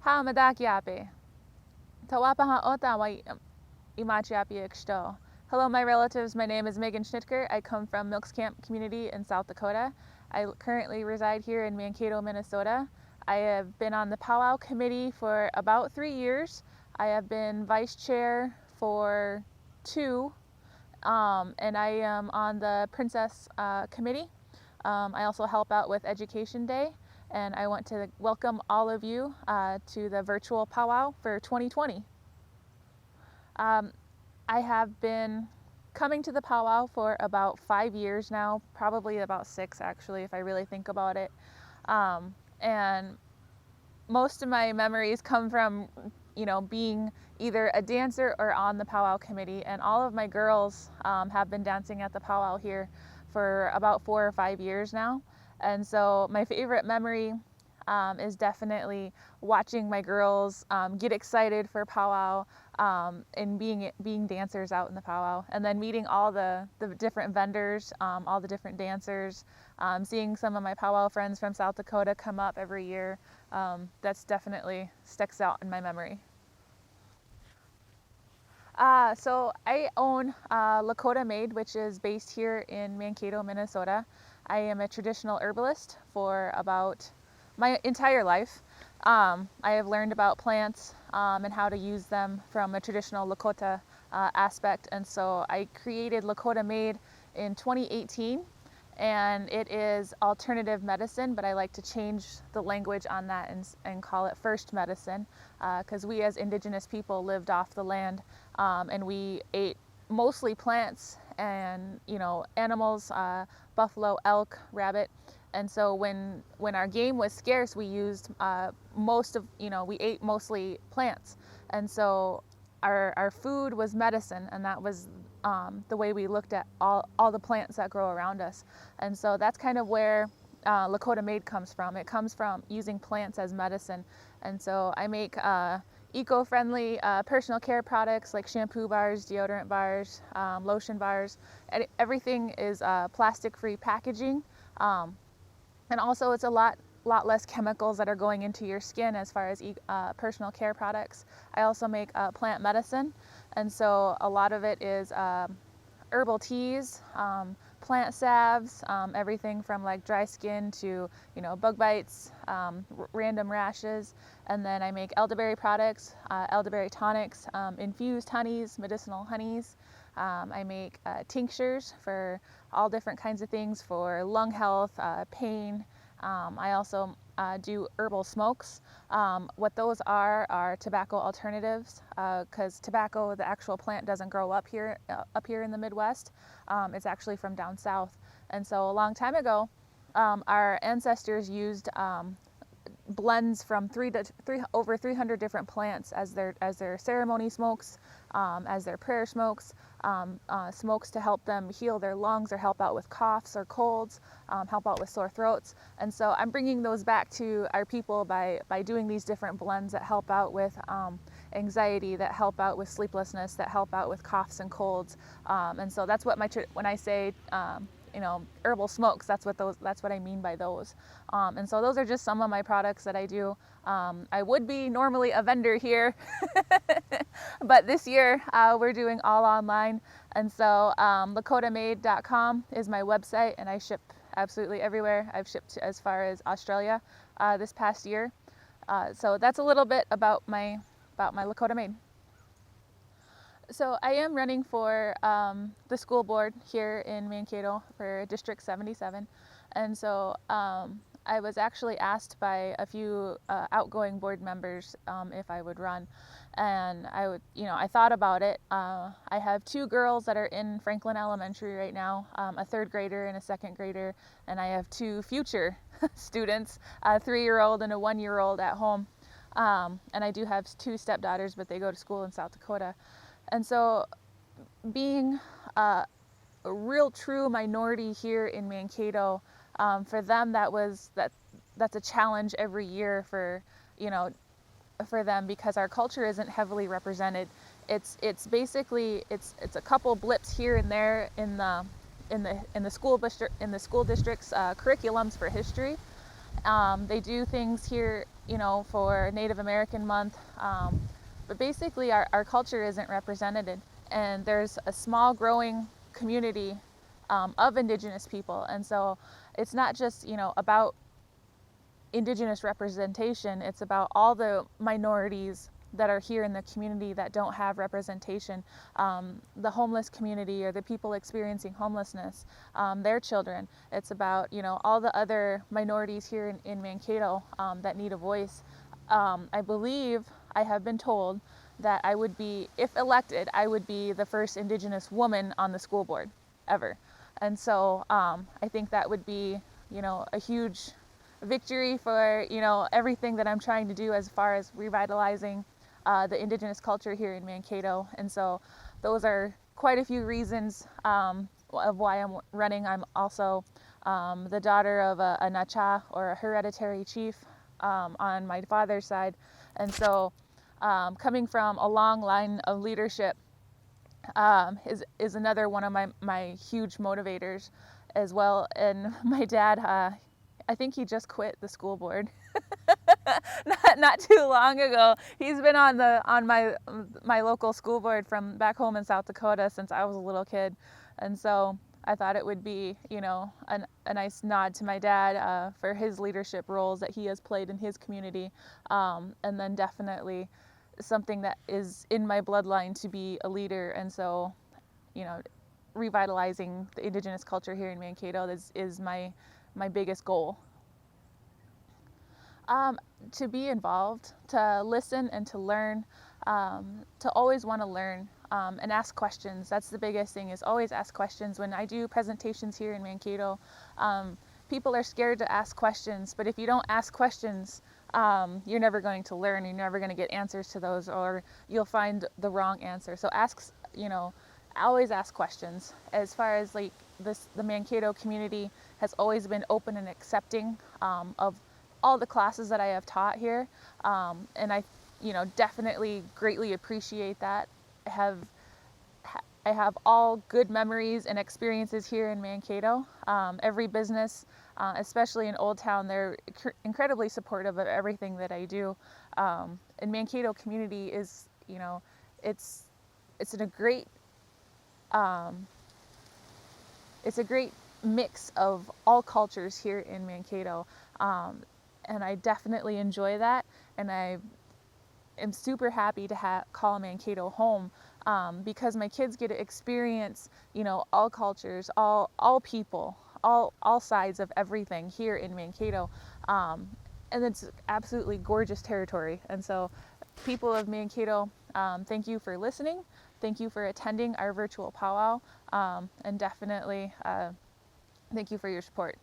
Ha madakiapi. Tawapaha ota wa imachiapi ikshto. Hello, my relatives. My name is Megan Schnitker. I come from Milks Camp community in South Dakota. I currently reside here in Mankato, Minnesota. I have been on the powwow committee for about 3 years. I have been vice chair for 2, and I am on the princess committee. I also help out with Education Day, and I want to welcome all of you to the virtual powwow for 2020. I have been coming to the powwow for about 5 years now, probably about 6 actually, if I really think about it. And most of my memories come from, being either a dancer or on the powwow committee. And all of my girls have been dancing at the powwow here for about 4 or 5 years now. And so my favorite memory is definitely watching my girls get excited for powwow and being dancers out in the powwow, and then meeting all the different vendors, all the different dancers, seeing some of my powwow friends from South Dakota come up every year. That's definitely sticks out in my memory. So I own Lakota Made, which is based here in Mankato, Minnesota. I am a traditional herbalist for about my entire life. I have learned about plants and how to use them from a traditional Lakota aspect, and so I created Lakota Made in 2018, and it is alternative medicine, but I like to change the language on that and call it first medicine, because we as indigenous people lived off the land, and we ate mostly plants and animals, buffalo, elk, rabbit. And so when our game was scarce, we used we ate mostly plants. And so our food was medicine, and that was the way we looked at all the plants that grow around us. And so that's kind of where Lakota Made comes from. It comes from using plants as medicine. And so I make eco-friendly personal care products like shampoo bars, deodorant bars, lotion bars. Everything is plastic-free packaging. And also it's a lot less chemicals that are going into your skin as far as personal care products. I also make plant medicine, and so a lot of it is herbal teas, plant salves, everything from like dry skin to bug bites, random rashes. And then I make elderberry products, elderberry tonics, infused honeys, medicinal honeys. I make tinctures for all different kinds of things for lung health, pain. I also do herbal smokes. What those are tobacco alternatives, because tobacco, the actual plant, doesn't grow up here in the Midwest. It's actually from down south. And so a long time ago, our ancestors used blends from over 300 different plants as their ceremony smokes, as their prayer smokes, smokes to help them heal their lungs or help out with coughs or colds, help out with sore throats. And so I'm bringing those back to our people by doing these different blends that help out with anxiety, that help out with sleeplessness, that help out with coughs and colds. And so that's what when I say herbal smokes, that's what I mean by those. And so those are just some of my products that I do. I would be normally a vendor here, but this year we're doing all online. And so lakotamade.com is my website, and I ship absolutely everywhere. I've shipped as far as Australia this past year. So that's a little bit about my Lakota Made. So I am running for the school board here in Mankato for District 77, and so I was actually asked by a few outgoing board members if I would run, and I thought about it. I have 2 girls that are in Franklin Elementary right now, a 3rd grader and a 2nd grader, and I have 2 future students, a 3-year-old and a 1-year-old at home, and I do have 2 stepdaughters, but they go to school in South Dakota. And so being a real true minority here in Mankato, for them that's a challenge every year for them, because our culture isn't heavily represented. It's basically a couple blips here and there in the school district's curriculums for history. They do things here for Native American Month. But basically our culture isn't represented, and there's a small growing community of Indigenous people. And so it's not just, about Indigenous representation, it's about all the minorities that are here in the community that don't have representation, the homeless community or the people experiencing homelessness, their children. It's about, all the other minorities here in Mankato that need a voice. I believe, I have been told that I would be, if elected, I would be the first Indigenous woman on the school board ever. And so I think that would be, a huge victory for, everything that I'm trying to do as far as revitalizing the Indigenous culture here in Mankato. And so those are quite a few reasons of why I'm running. I'm also the daughter of a Nacha, or a hereditary chief, on my father's side. And so coming from a long line of leadership is another one of my huge motivators as well. And my dad, I think he just quit the school board not too long ago. He's been on my local school board from back home in South Dakota since I was a little kid. And so I thought it would be, a nice nod to my dad for his leadership roles that he has played in his community, and then definitely something that is in my bloodline to be a leader. And so, revitalizing the Indigenous culture here in Mankato is my biggest goal. To be involved, to listen and to learn, to always want to learn, and ask questions. That's the biggest thing, is always ask questions. When I do presentations here in Mankato, people are scared to ask questions, but if you don't ask questions, you're never going to learn. You're never going to get answers to those, or you'll find the wrong answer. So always ask questions. As far as the Mankato community has always been open and accepting of all the classes that I have taught here, and I definitely greatly appreciate that. I have all good memories and experiences here in Mankato. Every business, especially in Old Town, they're incredibly supportive of everything that I do. And Mankato community is, it's a great mix of all cultures here in Mankato. And I definitely enjoy that, and I am super happy to call Mankato home, because my kids get to experience, all cultures, all people, all sides of everything here in Mankato, and it's absolutely gorgeous territory. And so, people of Mankato, thank you for listening. Thank you for attending our virtual powwow, and definitely thank you for your support.